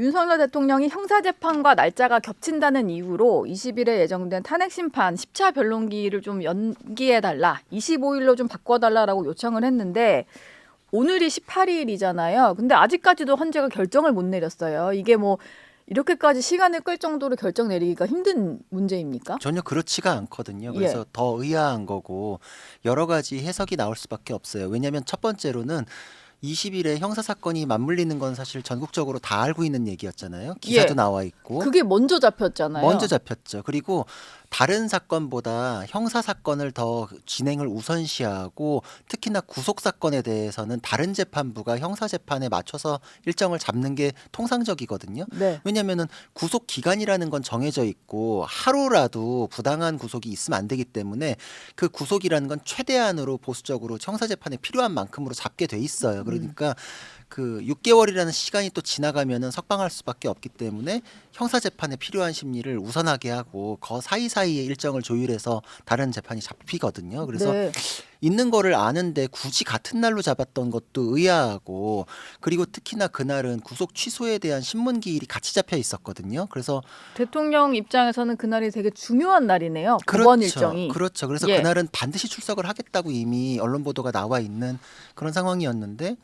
윤석열 대통령이 형사재판과 날짜가 겹친다는 이유로 20일에 예정된 탄핵심판 10차 변론기를 좀 연기해달라, 25일로 좀 바꿔달라라고 요청을 했는데 오늘이 18일이잖아요. 근데 아직까지도 헌재가 결정을 못 내렸어요. 이게 뭐 이렇게까지 시간을 끌 정도로 결정 내리기가 힘든 문제입니까? 전혀 그렇지가 않거든요. 예. 그래서 더 의아한 거고 여러 가지 해석이 나올 수밖에 없어요. 왜냐하면 첫 번째로는 20일에 형사사건이 맞물리는 건 사실 전국적으로 다 알고 있는 얘기였잖아요. 기사도 예. 나와 있고. 그게 먼저 잡혔잖아요. 먼저 잡혔죠. 그리고 다른 사건보다 형사사건을 더 진행을 우선시하고 특히나 구속사건에 대해서는 다른 재판부가 형사재판에 맞춰서 일정을 잡는 게 통상적이거든요. 네. 왜냐하면은 구속 기간이라는 건 정해져 있고 하루라도 부당한 구속이 있으면 안 되기 때문에 그 구속이라는 건 최대한으로 보수적으로 형사재판에 필요한 만큼으로 잡게 돼 있어요. 그러니까 그 6개월이라는 시간이 또 지나가면은 석방할 수밖에 없기 때문에 형사재판에 필요한 심리를 우선하게 하고 그 사이사이에 일정을 조율해서 다른 재판이 잡히거든요. 그래서 네. 있는 거를 아는데 굳이 같은 날로 잡았던 것도 의아하고, 그리고 특히나 그날은 구속 취소에 대한 신문 기일이 같이 잡혀 있었거든요. 그래서 대통령 입장에서는 그날이 되게 중요한 날이네요. 법원 일정이. 그렇죠. 그래서 예. 그날은 반드시 출석을 하겠다고 이미 언론 보도가 나와 있는 그런 상황이었는데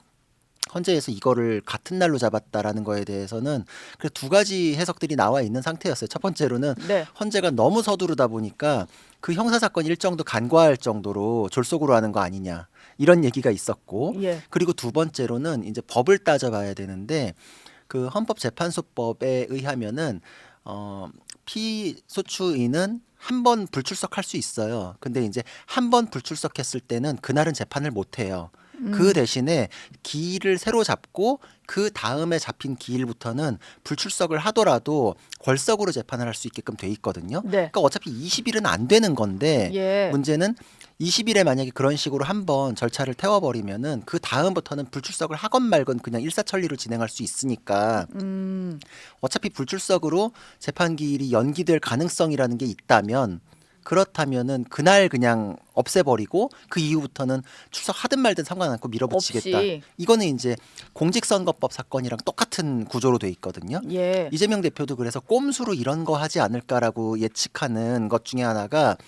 헌재에서 이거를 같은 날로 잡았다라는 거에 대해서는 그래서 두 가지 해석들이 나와 있는 상태였어요. 첫 번째로는 네. 헌재가 너무 서두르다 보니까 그 형사사건 일정도 간과할 정도로 졸속으로 하는 거 아니냐, 이런 얘기가 있었고, 예. 그리고 두 번째로는 이제 법을 따져봐야 되는데 그 헌법재판소법에 의하면은 피소추인은 한 번 불출석할 수 있어요. 근데 이제 한 번 불출석했을 때는 그날은 재판을 못 해요. 그 대신에 기일을 새로 잡고 그 다음에 잡힌 기일부터는 불출석을 하더라도 걸석으로 재판을 할 수 있게끔 돼 있거든요. 네. 그러니까 어차피 20일은 안 되는 건데 예. 문제는 20일에 만약에 그런 식으로 한번 절차를 태워버리면은 그 다음부터는 불출석을 하건 말건 그냥 일사천리로 진행할 수 있으니까 어차피 불출석으로 재판 기일이 연기될 가능성이라는 게 있다면, 그렇다면은 그날 그냥 없애버리고 그 이후부터는 출석하든 말든 상관않고 밀어붙이겠다. 없이. 이거는 이제 공직선거법 사건이랑 똑같은 구조로 돼 있거든요. 예. 이재명 대표도 그래서 꼼수로 이런 거 하지 않을까라고 예측하는 것 중에 하나가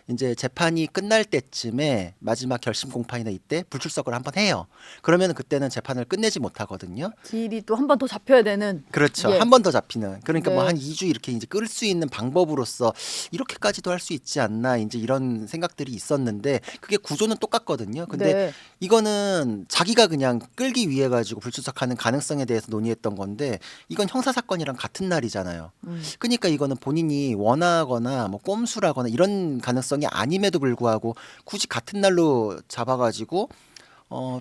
이제 재판이 끝날 때쯤에 마지막 결심 공판이나 이때 불출석을 한번 해요. 그러면 그때는 재판을 끝내지 못하거든요. 기일이 또 한 번 더 잡혀야 되는. 그렇죠. 예. 한 번 더 잡히는. 그러니까 뭐 네. 한 2주 이렇게 이제 끌 수 있는 방법으로서 이렇게까지도 할 수 있지 않나, 이제 이런 생각들이 있었는데 그게 구조는 똑같거든요. 근데 네. 이거는 자기가 그냥 끌기 위해 가지고 불출석하는 가능성에 대해서 논의했던 건데 이건 형사 사건이랑 같은 날이잖아요. 그러니까 이거는 본인이 원하거나 뭐 꼼수라거나 이런 가능성이 아님에도 불구하고 굳이 같은 날로 잡아가지고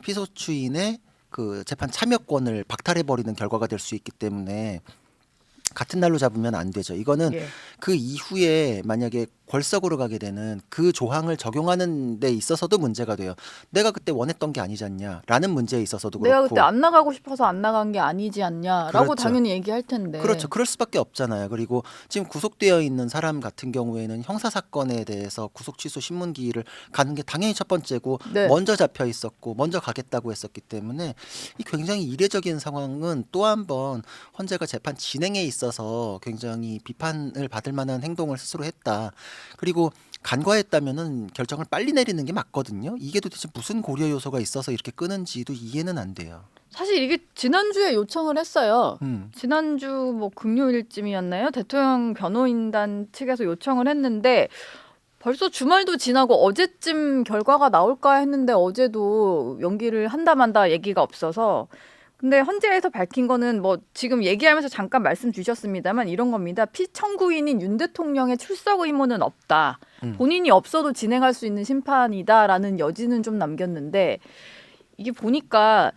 피소추인의 그 재판 참여권을 박탈해버리는 결과가 될 수 있기 때문에 같은 날로 잡으면 안 되죠. 이거는 예. 그 이후에 만약에 걸석으로 가게 되는 그 조항을 적용하는 데 있어서도 문제가 돼요. 내가 그때 원했던 게 아니지 않냐라는 문제에 있어서도 내가 그렇고. 그때 안 나가고 싶어서 안 나간 게 아니지 않냐라고 그렇죠. 당연히 얘기할 텐데. 그렇죠. 그럴 수밖에 없잖아요. 그리고 지금 구속되어 있는 사람 같은 경우에는 형사 사건에 대해서 구속 취소 신문 기일을 가는 게 당연히 첫 번째고, 네. 먼저 잡혀 있었고 먼저 가겠다고 했었기 때문에 이 굉장히 이례적인 상황은 또 한 번 헌재가 재판 진행에 있어서 굉장히 비판을 받을 만한 행동을 스스로 했다. 그리고 간과했다면은 결정을 빨리 내리는 게 맞거든요. 이게 도대체 무슨 고려 요소가 있어서 이렇게 끄는지도 이해는 안 돼요. 사실 이게 지난주에 요청을 했어요. 지난주 뭐 금요일쯤이었나요? 대통령 변호인단 측에서 요청을 했는데 벌써 주말도 지나고 어제쯤 결과가 나올까 했는데 어제도 연기를 한다 만다 얘기가 없어서. 근데 헌재에서 밝힌 거는 뭐 지금 얘기하면서 잠깐 말씀 주셨습니다만 이런 겁니다. 피청구인인 윤 대통령의 출석 의무는 없다. 본인이 없어도 진행할 수 있는 심판이다라는 여지는 좀 남겼는데 이게 보니까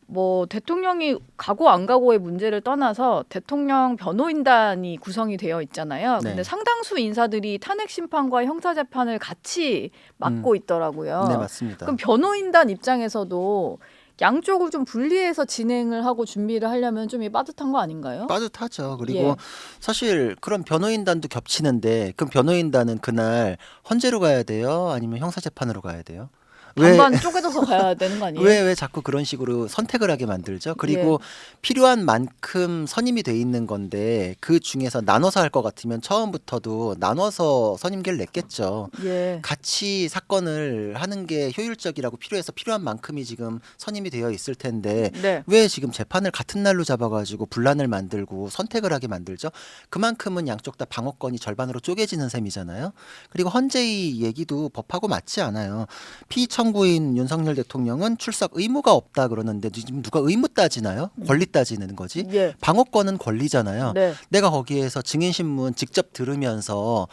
뭐 대통령이 가고 안 가고의 문제를 떠나서 대통령 변호인단이 구성이 되어 있잖아요. 근데 네. 상당수 인사들이 탄핵 심판과 형사 재판을 같이 맡고 있더라고요. 네, 맞습니다. 그럼 변호인단 입장에서도 양쪽을 좀 분리해서 진행을 하고 준비를 하려면 좀 빠듯한 거 아닌가요? 빠듯하죠. 그리고 예. 사실 그런 변호인단도 겹치는데 그럼 변호인단은 그날 헌재로 가야 돼요? 아니면 형사재판으로 가야 돼요? 왜 반반 쪼개져서 가야 되는 거 아니에요? 왜 자꾸 그런 식으로 선택을 하게 만들죠? 그리고 필요한 만큼 선임이 돼 있는 건데 그 중에서 나눠서 할 것 같으면 처음부터도 나눠서 선임계를 냈겠죠. 예. 같이 사건을 하는 게 효율적이라고 필요해서 필요한 만큼이 지금 선임이 되어 있을 텐데 네. 왜 지금 재판을 같은 날로 잡아가지고 분란을 만들고 선택을 하게 만들죠? 그만큼은 양쪽 다 방어권이 절반으로 쪼개지는 셈이잖아요. 그리고 헌재의 얘기도 법하고 맞지 않아요. 피청구인 윤석열 대통령은 출석 의무가 없다 그러는데 지금 누가 의무 따지나요? 권리 따지는 거지. 예. 방어권은 권리잖아요. 네. 내가 거기에서 증인신문 직접 들으면서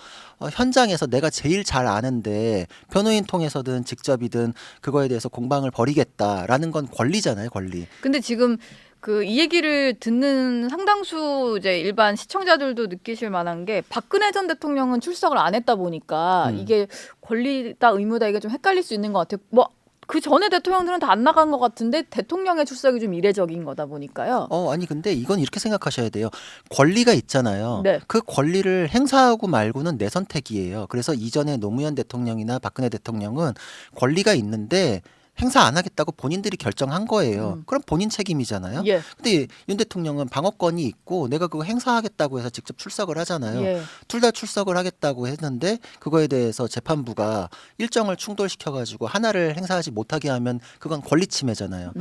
현장에서 내가 제일 잘 아는데 변호인 통해서든 직접이든 그거에 대해서 공방을 벌이겠다라는 건 권리잖아요, 권리. 근데 지금 그 이 얘기를 듣는 상당수 이제 일반 시청자들도 느끼실 만한 게 박근혜 전 대통령은 출석을 안 했다 보니까 이게 권리다 의무다 이게 좀 헷갈릴 수 있는 것 같아요. 뭐 그 전에 대통령들은 다 안 나간 것 같은데 대통령의 출석이 좀 이례적인 거다 보니까요. 아니 근데 이건 이렇게 생각하셔야 돼요. 권리가 있잖아요. 네. 그 권리를 행사하고 말고는 내 선택이에요. 그래서 이전에 노무현 대통령이나 박근혜 대통령은 권리가 있는데 행사 안 하겠다고 본인들이 결정한 거예요. 그럼 본인 책임이잖아요. 예. 근데 윤 대통령은 방어권이 있고 내가 그거 행사하겠다고 해서 직접 출석을 하잖아요. 예. 둘 다 출석을 하겠다고 했는데 그거에 대해서 재판부가 일정을 충돌시켜가지고 하나를 행사하지 못하게 하면 그건 권리 침해잖아요.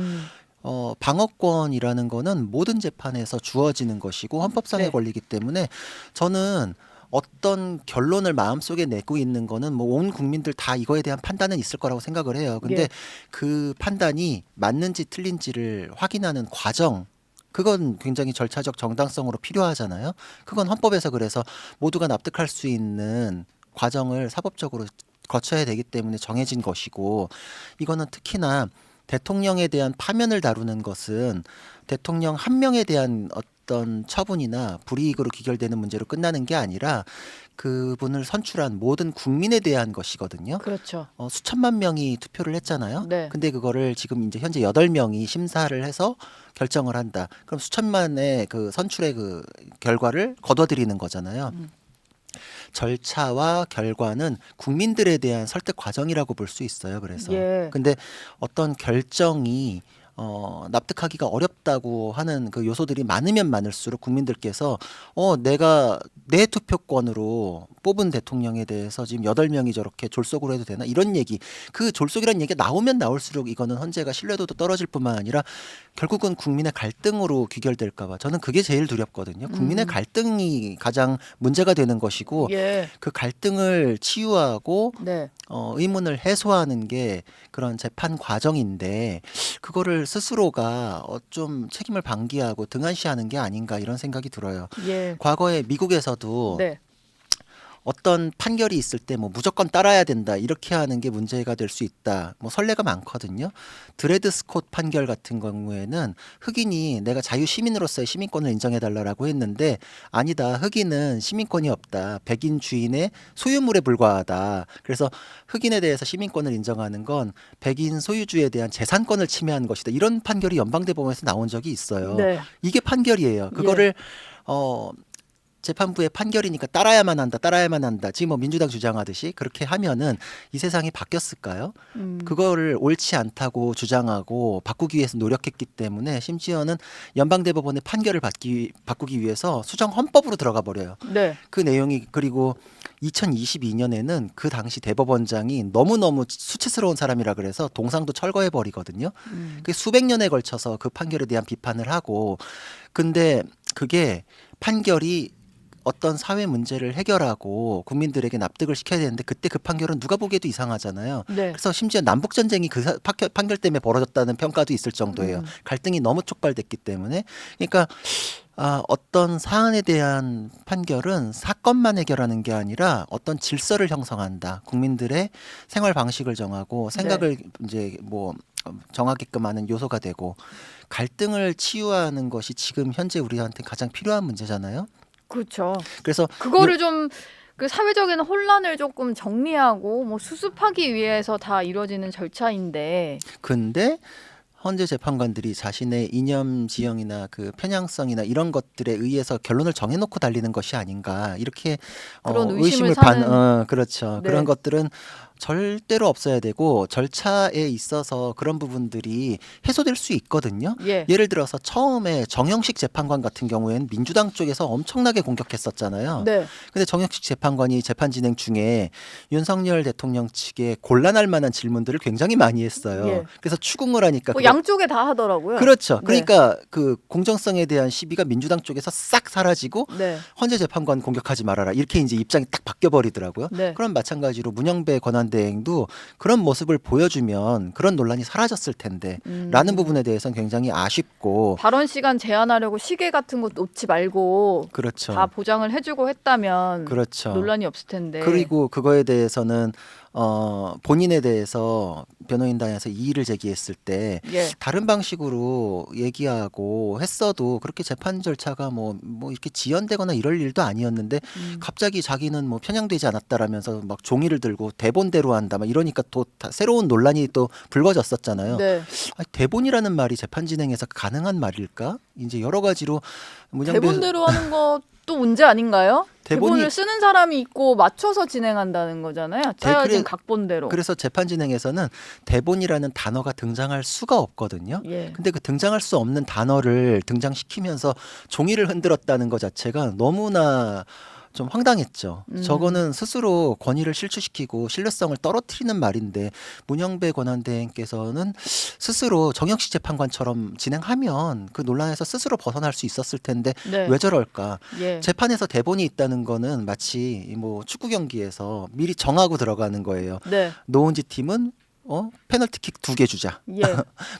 방어권이라는 거는 모든 재판에서 주어지는 것이고 헌법상의 네. 권리이기 때문에 저는 어떤 결론을 마음속에 내고 있는 거는 뭐 온 국민들 다 이거에 대한 판단은 있을 거라고 생각을 해요. 근데 예. 그 판단이 맞는지 틀린지를 확인하는 과정 그건 굉장히 절차적 정당성으로 필요하잖아요. 그건 헌법에서 그래서 모두가 납득할 수 있는 과정을 사법적으로 거쳐야 되기 때문에 정해진 것이고 이거는 특히나 대통령에 대한 파면을 다루는 것은 대통령 한 명에 대한 어떤 처분이나 불이익으로 귀결되는 문제로 끝나는 게 아니라 그분을 선출한 모든 국민에 대한 것이거든요. 그렇죠. 수천만 명이 투표를 했잖아요. 네. 근데 그거를 지금 이제 현재 8명이 심사를 해서 결정을 한다. 그럼 수천만의 그 선출의 그 결과를 거둬들이는 거잖아요. 절차와 결과는 국민들에 대한 설득 과정이라고 볼 수 있어요. 그래서 예. 근데 어떤 결정이 납득하기가 어렵다고 하는 그 요소들이 많으면 많을수록 국민들께서 내가 내 투표권으로 뽑은 대통령에 대해서 지금 8명이 저렇게 졸속으로 해도 되나 이런 얘기 그 졸속이라는 얘기가 나오면 나올수록 이거는 헌재가 신뢰도도 떨어질 뿐만 아니라 결국은 국민의 갈등으로 귀결될까 봐 저는 그게 제일 두렵거든요. 국민의 갈등이 가장 문제가 되는 것이고 예. 그 갈등을 치유하고 네. 의문을 해소하는 게 그런 재판 과정인데 그거를 스스로가 좀 책임을 방기하고 등한시하는 게 아닌가 이런 생각이 들어요. 예. 과거에 미국에서도 네. 어떤 판결이 있을 때 뭐 무조건 따라야 된다 이렇게 하는 게 문제가 될 수 있다. 뭐 선례가 많거든요. 드레드 스콧 판결 같은 경우에는 흑인이 내가 자유 시민으로서의 시민권을 인정해 달라라고 했는데 아니다. 흑인은 시민권이 없다. 백인 주인의 소유물에 불과하다. 그래서 흑인에 대해서 시민권을 인정하는 건 백인 소유주에 대한 재산권을 침해한 것이다. 이런 판결이 연방대법원에서 나온 적이 있어요. 네. 이게 판결이에요. 그거를 재판부의 판결이니까 따라야만 한다. 지금 뭐 민주당 주장하듯이 그렇게 하면은 이 세상이 바뀌었을까요? 그거를 옳지 않다고 주장하고 바꾸기 위해서 노력했기 때문에 심지어는 연방대법원의 판결을 바꾸기 위해서 수정 헌법으로 들어가 버려요. 네. 그 내용이 그리고 2022년에는 그 당시 대법원장이 너무너무 수치스러운 사람이라 그래서 동상도 철거해 버리거든요. 그 수백 년에 걸쳐서 그 판결에 대한 비판을 하고 근데 그게 판결이 어떤 사회 문제를 해결하고 국민들에게 납득을 시켜야 되는데 그때 그 판결은 누가 보기에도 이상하잖아요. 네. 그래서 심지어 남북 전쟁이 그 판결 때문에 벌어졌다는 평가도 있을 정도예요. 갈등이 너무 촉발됐기 때문에. 그러니까 어떤 사안에 대한 판결은 사건만 해결하는 게 아니라 어떤 질서를 형성한다. 국민들의 생활 방식을 정하고 생각을 이제 뭐 정하게끔 하는 요소가 되고 갈등을 치유하는 것이 지금 현재 우리한테 가장 필요한 문제잖아요. 그렇죠. 그래서 그거를 좀 그 사회적인 혼란을 조금 정리하고 뭐 수습하기 위해서 다 이루어지는 절차인데 근데 헌재 재판관들이 자신의 이념 지형이나 그 편향성이나 이런 것들에 의해서 결론을 정해놓고 달리는 것이 아닌가 이렇게 그런 의심을 사는 그렇죠. 네. 그런 것들은 절대로 없어야 되고 절차에 있어서 그런 부분들이 해소될 수 있거든요. 예. 예를 들어서 처음에 정영식 재판관 같은 경우에는 민주당 쪽에서 엄청나게 공격했었잖아요. 네. 근데 정영식 재판관이 재판 진행 중에 윤석열 대통령 측에 곤란할 만한 질문들을 굉장히 많이 했어요. 예. 그래서 추궁을 하니까 뭐 양쪽에 다 하더라고요. 그렇죠. 네. 그러니까 그 공정성에 대한 시비가 민주당 쪽에서 싹 사라지고 네. 헌재 재판관 공격하지 말아라 이렇게 이제 입장이 딱 바뀌어 버리더라고요. 네. 그럼 마찬가지로 문영배 권한대행도 그런 모습을 보여주면 그런 논란이 사라졌을 텐데 라는 부분에 대해서는 굉장히 아쉽고 발언 시간 제한하려고 시계 같은 거 놓지 말고 그렇죠. 다 보장을 해주고 했다면 그렇죠. 논란이 없을 텐데. 그리고 그거에 대해서는 본인에 대해서 변호인단에서 이의를 제기했을 때 예. 다른 방식으로 얘기하고 했어도 그렇게 재판 절차가 뭐 이렇게 지연되거나 이럴 일도 아니었는데 갑자기 자기는 뭐 편향되지 않았다라면서 막 종이를 들고 대본대로 한다 막 이러니까 또 새로운 논란이 또 불거졌었잖아요. 네. 아니, 대본이라는 말이 재판 진행에서 가능한 말일까? 이제 여러 가지로 문영배 대본대로 하는 것도 문제 아닌가요? 대본이- 대본을 쓰는 사람이 있고 맞춰서 진행한다는 거잖아요. 짜여진 그래- 각본대로. 그래서 재판 진행에서는 대본이라는 단어가 등장할 수가 없거든요. 예. 근데 그 등장할 수 없는 단어를 등장시키면서 종이를 흔들었다는 것 자체가 너무나 좀 황당했죠. 저거는 스스로 권위를 실추시키고 신뢰성을 떨어뜨리는 말인데 문영배 권한대행께서는 스스로 정영식 재판관처럼 진행하면 그 논란에서 스스로 벗어날 수 있었을 텐데 네. 왜 저럴까? 예. 재판에서 대본이 있다는 거는 마치 뭐 축구 경기에서 미리 정하고 들어가는 거예요. 네. 노은지 팀은 페널티킥 2개 주자. 예.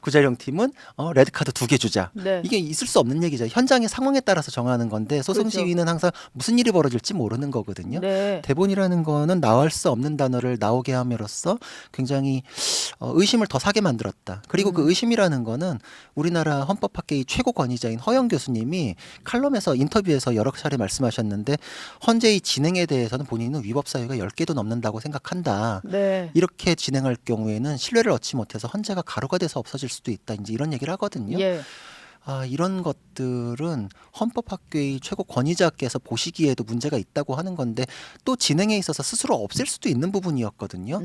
구자령 팀은 레드카드 2개 주자. 네. 이게 있을 수 없는 얘기죠. 현장의 상황에 따라서 정하는 건데 소송 그렇죠. 시위는 항상 무슨 일이 벌어질지 모르는 거거든요. 네. 대본이라는 거는 나올 수 없는 단어를 나오게 함으로써 굉장히 의심을 더 사게 만들었다. 그리고 그 의심이라는 거는 우리나라 헌법학계의 최고 권위자인 허영 교수님이 칼럼에서 인터뷰에서 여러 차례 말씀하셨는데 헌재의 진행에 대해서는 본인은 위법 사유가 10개도 넘는다고 생각한다. 네. 이렇게 진행할 경우에는 신뢰를 얻지 못해서 헌재가 가루가 돼서 없어질 수도 있다. 이제 이런 얘기를 하거든요. 예. 이런 것들은 헌법학계의 최고 권위자께서 보시기에도 문제가 있다고 하는 건데 또 진행에 있어서 스스로 없앨 수도 있는 부분이었거든요.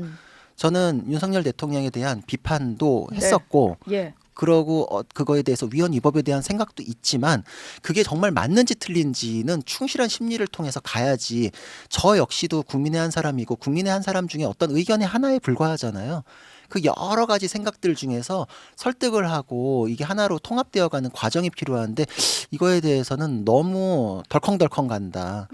저는 윤석열 대통령에 대한 비판도 네. 했었고 예. 그러고 그거에 대해서 위헌 위법에 대한 생각도 있지만 그게 정말 맞는지 틀린지는 충실한 심리를 통해서 가야지. 저 역시도 국민의 한 사람이고 국민의 한 사람 중에 어떤 의견의 하나에 불과하잖아요. 그 여러 가지 생각들 중에서 설득을 하고 이게 하나로 통합되어가는 과정이 필요한데 이거에 대해서는 너무 덜컹덜컹 간다.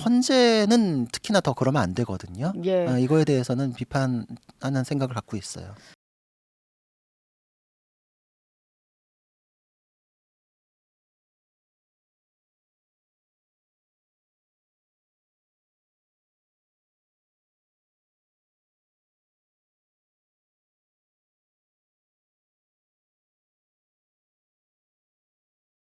헌재는 특히나 더 그러면 안 되거든요. 예. 이거에 대해서는 비판하는 생각을 갖고 있어요.